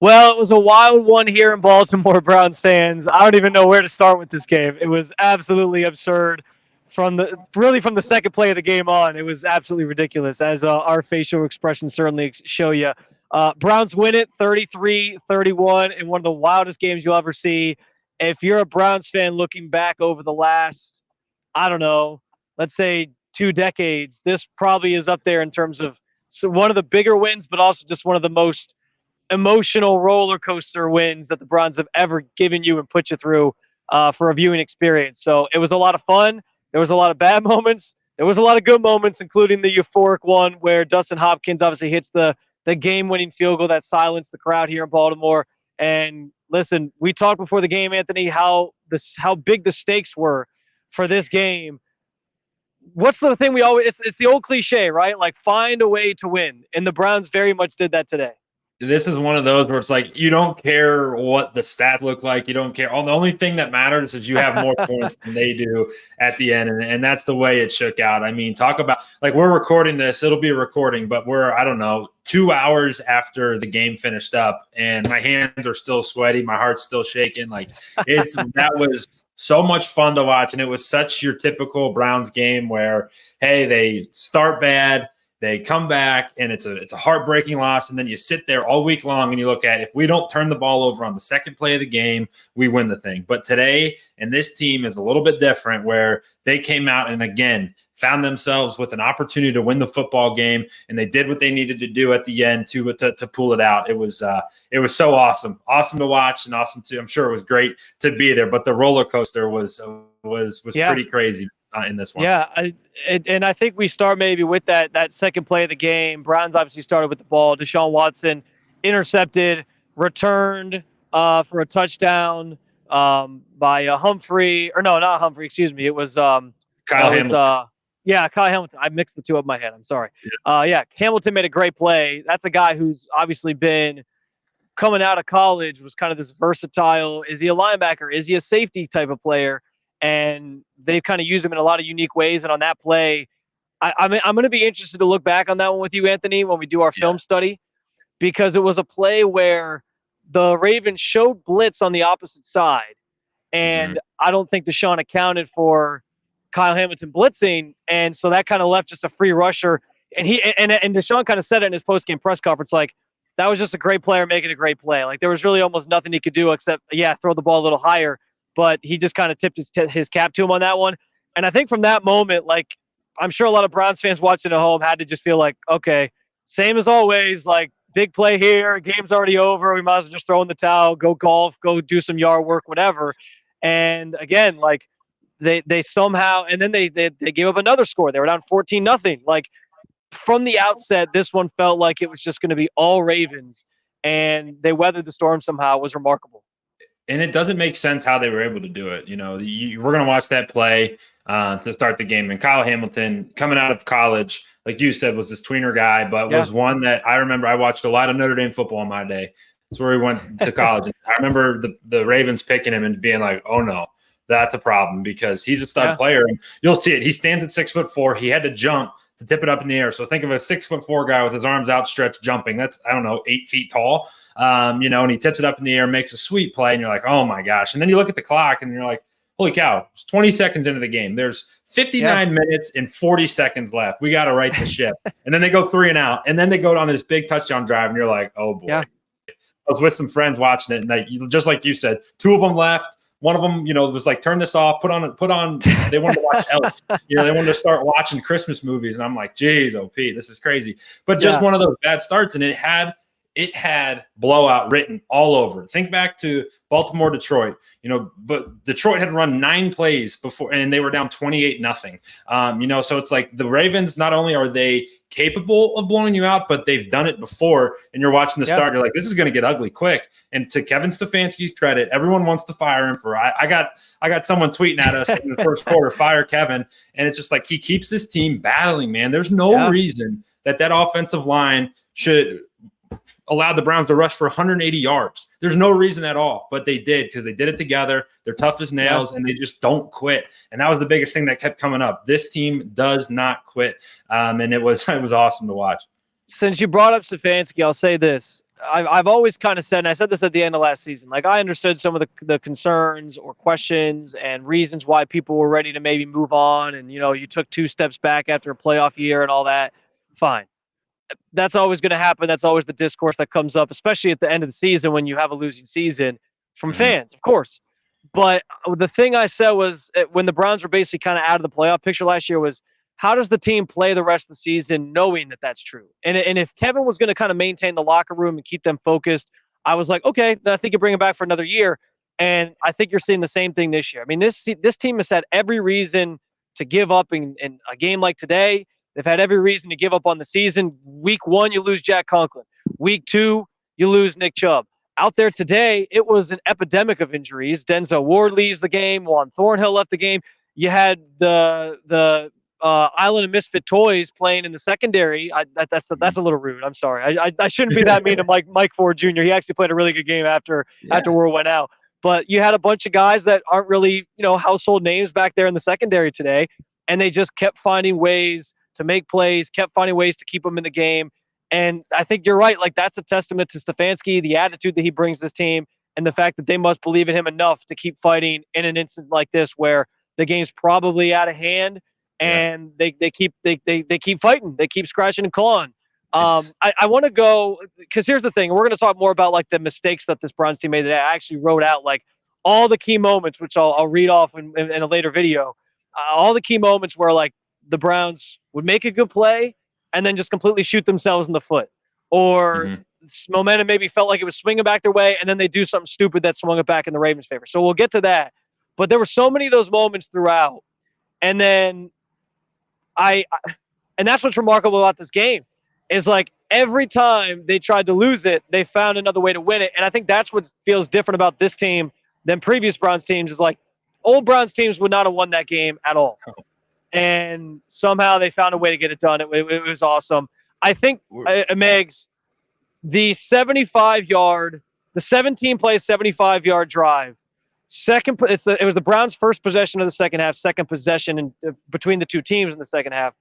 Well, it was a wild one here in Baltimore, Browns fans. I don't even know where to start with this game. It was absolutely absurd from the second play of the game on. It was absolutely ridiculous, as our facial expressions certainly show you. Browns win it 33-31 in one of the wildest games you'll ever see. If you're a Browns fan looking back over the last, I don't know, let's say 2 decades, this probably is up there in terms of one of the bigger wins, but also just one of the most emotional roller coaster wins that the Browns have ever given you and put you through for a viewing experience. So it was a lot of fun. There was a lot of bad moments. There was a lot of good moments, including the euphoric one where Dustin Hopkins obviously hits the game-winning field goal that silenced the crowd here in Baltimore. And listen, we talked before the game, Anthony, how big the stakes were for this game. What's the thing we always? It's the old cliche, right? Like find a way to win, and the Browns very much did that today. This is one of those where it's like you don't care what the stats look like. You don't care. The only thing that matters is you have more points than they do at the end, and that's the way it shook out. I mean, talk about like we're recording this. It'll be a recording, but we're I don't know 2 hours after the game finished up, and my hands are still sweaty. My heart's still shaking. Like that was so much fun to watch, and it was such your typical Browns game where hey they start bad. They come back and it's a heartbreaking loss, and then you sit there all week long and you look at if we don't turn the ball over on the second play of the game, we win the thing. But today, and this team is a little bit different, where they came out and again found themselves with an opportunity to win the football game, and they did what they needed to do at the end to pull it out. It was so awesome to watch and awesome to. I'm sure it was great to be there, but the roller coaster was pretty crazy. In this one. Yeah, and I think we start maybe with that second play of the game. Browns obviously started with the ball. Deshaun Watson intercepted, returned for a touchdown by Humphrey. Or no, not Humphrey. Excuse me. It was Kyle Hamilton. Kyle Hamilton. I mixed the two up in my head. I'm sorry. Yeah, Hamilton made a great play. That's a guy who's obviously been coming out of college, was kind of this versatile. Is he a linebacker? Is he a safety type of player? And they've kind of used him in a lot of unique ways. And on that play, I'm going to be interested to look back on that one with you, Anthony, when we do our film study, because it was a play where the Ravens showed blitz on the opposite side. And I don't think Deshaun accounted for Kyle Hamilton blitzing. And so that kind of left just a free rusher. And Deshaun kind of said it in his post-game press conference, like, that was just a great player making a great play. Like, there was really almost nothing he could do except, throw the ball a little higher. But he just kind of tipped his cap to him on that one. And I think from that moment, like, I'm sure a lot of Browns fans watching at home had to just feel like, okay, same as always, like, big play here, game's already over, we might as well just throw in the towel, go golf, go do some yard work, whatever. And again, like, they somehow, and then they gave up another score. They were down 14-0. Like, from the outset, this one felt like it was just going to be all Ravens, and they weathered the storm somehow. It was remarkable. And it doesn't make sense how they were able to do it. You know, we're going to watch that play to start the game. And Kyle Hamilton, coming out of college, like you said, was this tweener guy, but was one that I remember I watched a lot of Notre Dame football in my day. That's where he went to college. I remember the Ravens picking him and being like, oh, no, that's a problem because he's a stud player. And you'll see it. He stands at 6'4". He had to jump to tip it up in the air. So think of a 6'4" guy with his arms outstretched jumping. That's, 8 feet tall. And he tips it up in the air, makes a sweet play, and you're like, oh my gosh. And then you look at the clock and you're like, holy cow, it's 20 seconds into the game. There's 59 minutes and 40 seconds left. We got to right the ship. And then they go 3 and out. And then they go on this big touchdown drive, and you're like, oh boy. Yeah. I was with some friends watching it, and just like you said, 2 of them left. One of them, was like, turn this off, put on. They wanted to watch Elf. They wanted to start watching Christmas movies. And I'm like, geez, Pete, this is crazy. But just one of those bad starts. And it had blowout written all over. Think back to Baltimore, Detroit, but Detroit had run 9 plays before and they were down 28-0. So it's like the Ravens, not only are they capable of blowing you out, but they've done it before. And you're watching the start, you're like, this is going to get ugly quick. And to Kevin Stefanski's credit, everyone wants to fire him for, I got someone tweeting at us in the first quarter, fire Kevin. And it's just like, he keeps this team battling, man. There's no reason that offensive line should allowed the Browns to rush for 180 yards. There's no reason at all, but they did because they did it together. They're tough as nails, and they just don't quit. And that was the biggest thing that kept coming up. This team does not quit, and it was awesome to watch. Since you brought up Stefanski, I'll say this. I've always kind of said, and I said this at the end of last season, like I understood some of the concerns or questions and reasons why people were ready to maybe move on. And, you took 2 steps back after a playoff year and all that. Fine. That's always going to happen. That's always the discourse that comes up, especially at the end of the season when you have a losing season from fans, of course. But the thing I said was when the Browns were basically kind of out of the playoff picture last year was, how does the team play the rest of the season knowing that that's true? And if Kevin was going to kind of maintain the locker room and keep them focused, I was like, okay, then I think you bring him back for another year. And I think you're seeing the same thing this year. I mean, this team has had every reason to give up in a game like today. They've had every reason to give up on the season. Week 1, you lose Jack Conklin. Week 2, you lose Nick Chubb. Out there today, it was an epidemic of injuries. Denzel Ward leaves the game. Juan Thornhill left the game. You had the Island of Misfit Toys playing in the secondary. That's a little rude. I'm sorry. I shouldn't be that mean to Mike Ford Jr. He actually played a really good game after Ward went out. But you had a bunch of guys that aren't really household names back there in the secondary today, and they just kept finding ways to make plays, kept finding ways to keep them in the game. And I think you're right. Like, that's a testament to Stefanski, the attitude that he brings this team, and the fact that they must believe in him enough to keep fighting in an instance like this where the game's probably out of hand, and they keep fighting. They keep scratching and clawing. I want to go, because here's the thing. We're going to talk more about like the mistakes that this Browns team made today. I actually wrote out like all the key moments, which I'll read off in a later video. All the key moments where like the Browns would make a good play and then just completely shoot themselves in the foot, or momentum maybe felt like it was swinging back their way, and then they do something stupid that swung it back in the Ravens' favor. So we'll get to that. But there were so many of those moments throughout, and then and that's what's remarkable about this game is like every time they tried to lose it, they found another way to win it. And I think that's what feels different about this team than previous Browns teams. Is like old Browns teams would not have won that game at all. And somehow they found a way to get it done. It was awesome. I think, Megs, the 75-yard, the 17-play 75-yard drive, it was the Browns' first possession of the second half, second possession between the two teams in the second half.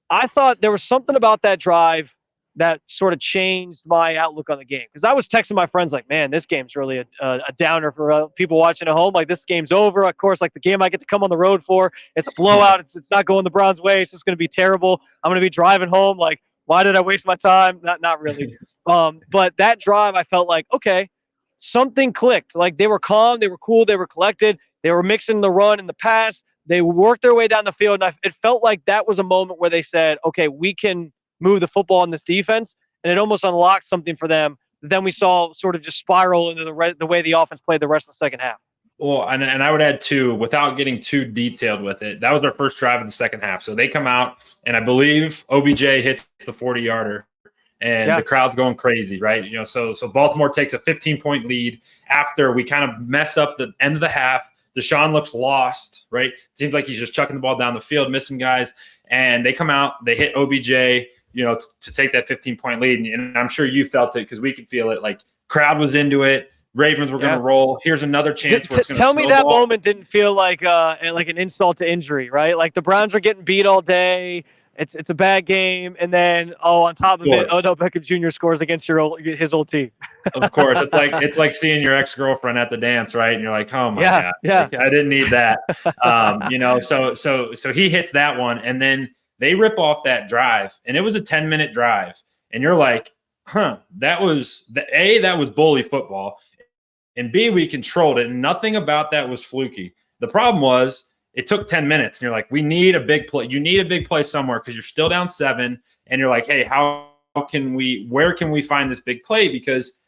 I thought there was something about that drive that sort of changed my outlook on the game. Because I was texting my friends like, man, this game's really a downer for people watching at home. Like, this game's over. Of course, like the game I get to come on the road for, it's a blowout. It's not going the Browns' way. It's just going to be terrible. I'm going to be driving home. Like, why did I waste my time? Not really. But that drive, I felt like, okay, something clicked. Like, they were calm. They were cool. They were collected. They were mixing the run and the pass. They worked their way down the field. And it felt like that was a moment where they said, okay, we can move the football in this defense, and it almost unlocked something for them. Then we saw sort of just spiral into the way the offense played the rest of the second half. Well, and I would add too, without getting too detailed with it, that was their first drive of the second half. So they come out, and I believe OBJ hits the 40-yarder, and the crowd's going crazy, right? So Baltimore takes a 15-point lead after we kind of mess up the end of the half. Deshaun looks lost, right? It seems like he's just chucking the ball down the field, missing guys, and they come out, they hit OBJ, to take that 15-point lead. And I'm sure you felt it because we could feel it. Like, crowd was into it. Ravens were going to roll. Here's another chance where it's going to tell me that moment didn't feel like an insult to injury, right? Like the Browns are getting beat all day. It's a bad game, and then on top of it, Odell Beckham Jr. scores against his old team. Of course, it's like seeing your ex-girlfriend at the dance, right? And you're like, oh my god, like, I didn't need that. So he hits that one, and then they rip off that drive, and it was a 10-minute drive, and you're like, that was bully football, and B, we controlled it, and nothing about that was fluky. The problem was it took 10 minutes, and you're like, we need a big play. You need a big play somewhere because you're still down 7, and you're like, hey, where can we find this big play? Because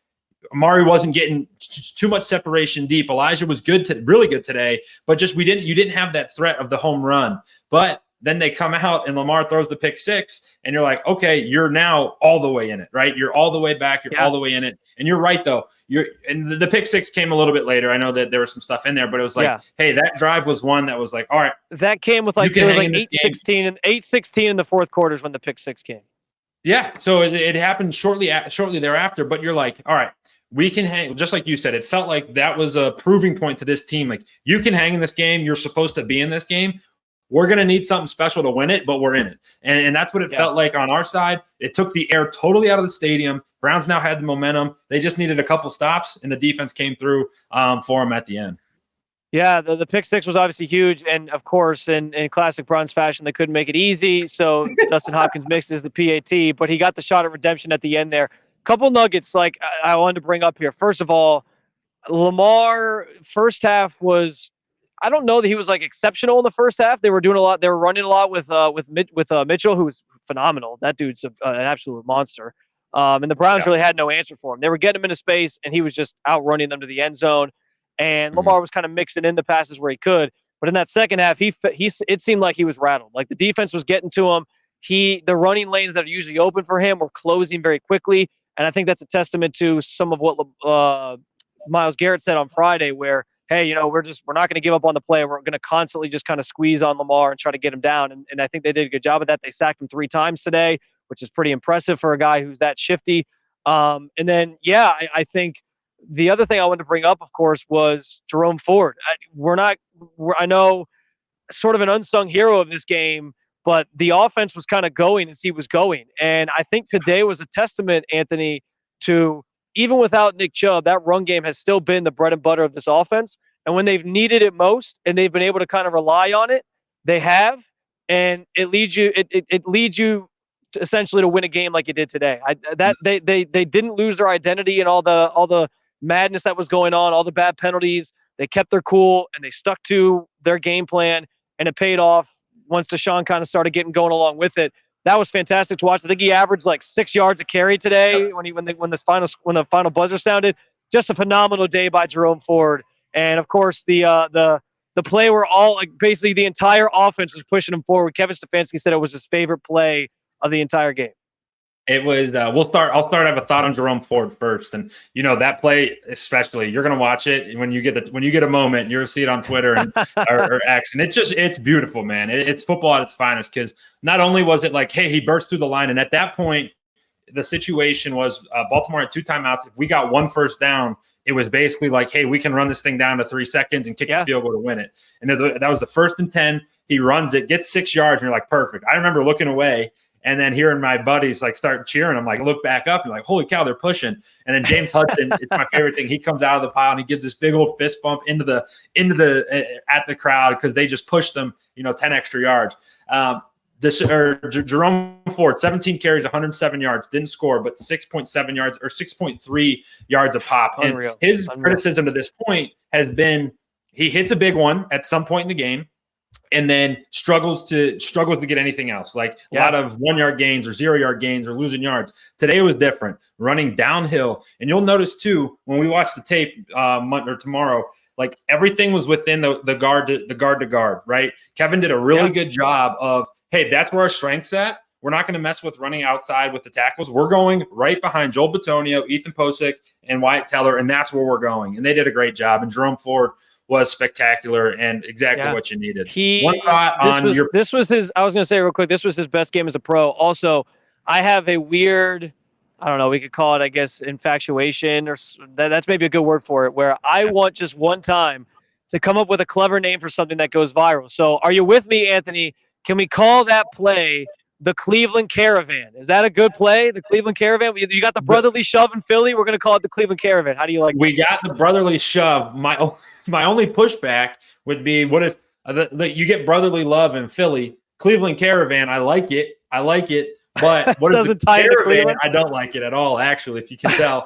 Amari wasn't getting too much separation deep. Elijah was really good today, but just you didn't have that threat of the home run. But then they come out and Lamar throws the pick 6, and you're like, okay, you're now all the way in it, right? You're all the way back. You're all the way in it. And you're right, though. And the pick 6 came a little bit later. I know that there was some stuff in there, but it was like, hey, that drive was one that was like, all right. That came with like 8-16 and 8-16 in the fourth quarters when the pick 6 came. Yeah. So it happened shortly thereafter, but you're like, all right, we can hang. Just like you said, it felt like that was a proving point to this team. Like, you can hang in this game. You're supposed to be in this game. we're going to need something special to win it, but we're in it. And that's what it felt like on our side. It took the air totally out of the stadium. Browns now had the momentum. They just needed a couple stops, and the defense came through for them at the end. Yeah, the pick six was obviously huge. And, of course, in classic Browns fashion, they couldn't make it easy. So Justin Hopkins mixes the PAT, but he got the shot at redemption at the end there. Couple nuggets like I wanted to bring up here. First of all, Lamar first half was, I don't know that he was like exceptional in the first half. They were doing a lot. They were running a lot with Mitchell, who was phenomenal. That dude's an absolute monster. And the Browns really had no answer for him. They were getting him into space, and he was just outrunning them to the end zone. And Lamar was kind of mixing in the passes where he could. But in that second half, it seemed like he was rattled. Like the defense was getting to him. The running lanes that are usually open for him were closing very quickly. And I think that's a testament to some of what Myles Garrett said on Friday, where, hey, we're not going to give up on the play. We're going to constantly just kind of squeeze on Lamar and try to get him down. And I think they did a good job of that. They sacked him 3 times today, which is pretty impressive for a guy who's that shifty. And then, I think the other thing I wanted to bring up, of course, was Jerome Ford. I know sort of an unsung hero of this game, but the offense was kind of going as he was going. And I think today was a testament, Anthony, to even without Nick Chubb, that run game has still been the bread and butter of this offense. And when they've needed it most and they've been able to kind of rely on it, they have. And it leads you to essentially to win a game like you did today. They didn't lose their identity and all the madness that was going on, all the bad penalties. They kept their cool and they stuck to their game plan, and it paid off once Deshaun kind of started getting going along with it. That was fantastic to watch. I think he averaged like 6 yards a carry today when the final buzzer sounded. Just a phenomenal day by Jerome Ford. And of course the play where basically the entire offense was pushing him forward. Kevin Stefanski said it was his favorite play of the entire game. It was. I'll start. I have a thought on Jerome Ford first, and that play especially. You're gonna watch it when you get a moment. You'll see it on Twitter and or X, and it's beautiful, man. It's football at its finest, because not only was it like, hey, he burst through the line, and at that point, the situation was Baltimore had 2 timeouts. If we got 1 first down, it was basically like, hey, we can run this thing down to 3 seconds and kick the field goal to win it. And that was the 1st and 10. He runs it, gets 6 yards, and you're like, perfect. I remember looking away. And then hearing my buddies like start cheering, I'm like, look back up and like, holy cow, they're pushing. And then James Hudson, it's my favorite thing. He comes out of the pile and he gives this big old fist bump into the at the crowd, because they just pushed them, 10 extra yards. Jerome Ford, 17 carries, 107 yards, didn't score, but 6.7 yards or 6.3 yards a pop. Unreal. And his criticism to this point has been he hits a big one at some point in the game, and then struggles to get anything else, like a lot of 1 yard gains or 0 yard gains or losing yards. Today was different, running downhill. And you'll notice too, when we watch the tape tomorrow, like everything was within the guard to guard, right? Kevin did a really good job of, hey, that's where our strength's at. We're not going to mess with running outside with the tackles. We're going right behind Joel Bitonio, Ethan Posick, and Wyatt Teller, and that's where we're going. And they did a great job. And Jerome Ford was spectacular and exactly what you needed. This was his, I was going to say real quick, this was his best game as a pro. Also, I have a weird, I don't know, we could call it, I guess, infatuation, or that's maybe a good word for it, where I want just one time to come up with a clever name for something that goes viral. So are you with me, Anthony? Can we call that play the Cleveland Caravan? Is that a good play? The Cleveland Caravan? You got the brotherly shove in Philly. We're going to call it the Cleveland Caravan. How do you like that? We got the brotherly shove. My only pushback would be, what if you get brotherly love in Philly? Cleveland Caravan, I like it. But what is the Caravan? I don't like it at all, actually, if you can tell.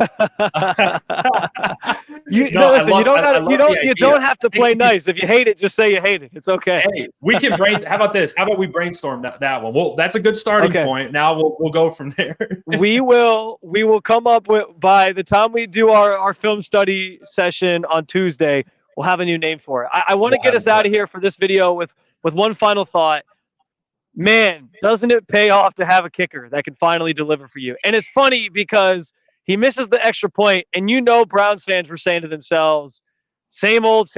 You don't have to play nice. If you hate it, just say you hate it. It's okay. Hey, we can how about this? How about we brainstorm that one? Well, that's a good starting point. Now we'll go from there. we will come up with, by the time we do our film study session on Tuesday, we'll have a new name for it. I want to get us out of here for this video with one final thought. Man, doesn't it pay off to have a kicker that can finally deliver for you? And it's funny because he misses the extra point, and Browns fans were saying to themselves, same old,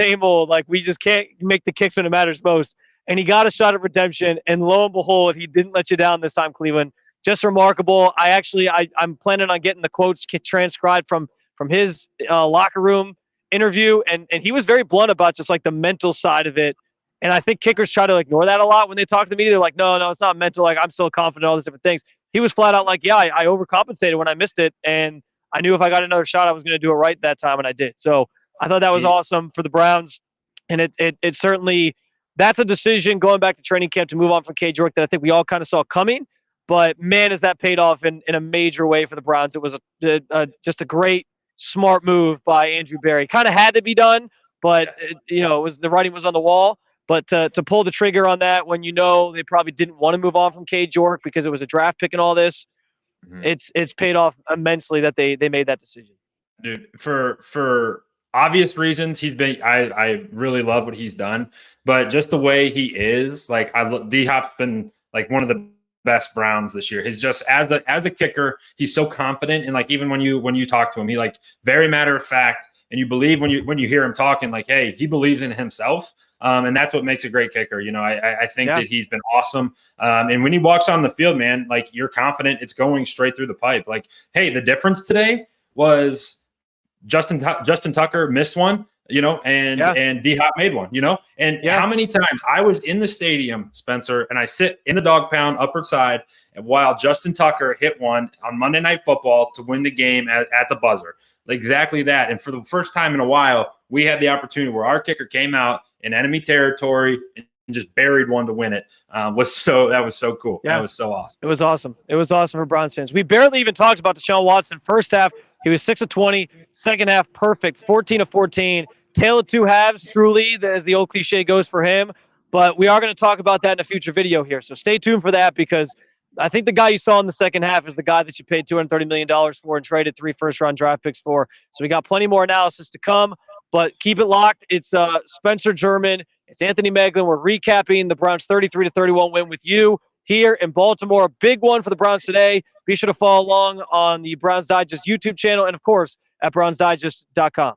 like we just can't make the kicks when it matters most. And he got a shot at redemption, and lo and behold, he didn't let you down this time, Cleveland. Just remarkable. I'm planning on getting the quotes transcribed from his locker room interview, and he was very blunt about just like the mental side of it. And I think kickers try to ignore that a lot when they talk to the media. They're like, no, it's not mental. Like, I'm still confident, all these different things. He was flat out like, yeah, I overcompensated when I missed it. And I knew if I got another shot, I was going to do it right that time, and I did. So I thought that was awesome for the Browns. And it certainly, that's a decision going back to training camp to move on from Cade York that I think we all kind of saw coming. But, man, has that paid off in a major way for the Browns. It was just a great, smart move by Andrew Berry. Kind of had to be done, but, it was the writing was on the wall. But to pull the trigger on that when they probably didn't want to move on from Cade York because it was a draft pick and all this, it's paid off immensely that they made that decision. Dude, for obvious reasons, he's been. I really love what he's done, but just the way he is, like D-Hop's been like one of the best Browns this year. He's just as a kicker, he's so confident, and like even when you talk to him, he like very matter of fact, and you believe when you hear him talking, like, hey, he believes in himself. And that's what makes a great kicker. I think that he's been awesome. And when he walks on the field, man, like you're confident it's going straight through the pipe. Like, hey, the difference today was Justin Tucker missed one, and D-Hop made one, and how many times I was in the stadium, Spencer, and I sit in the dog pound upper side, and while Justin Tucker hit one on Monday Night Football to win the game at the buzzer. Exactly that. And for the first time in a while, we had the opportunity where our kicker came out in enemy territory and just buried one to win it. That was so cool. Yeah. That was so awesome. It was awesome. It was awesome for Browns fans. We barely even talked about Deshaun Watson. First half, he was 6 of 20. Second half, perfect. 14 of 14. Tale of two halves, truly, as the old cliche goes for him. But we are going to talk about that in a future video here. So stay tuned for that, because I think the guy you saw in the second half is the guy that you paid $230 million for and traded 3 first-round draft picks for. So we got plenty more analysis to come, but keep it locked. It's Spencer German. It's Anthony Moeglin. We're recapping the Browns' 33-31 win with you here in Baltimore. Big one for the Browns today. Be sure to follow along on the Browns Digest YouTube channel and, of course, at brownsdigest.com.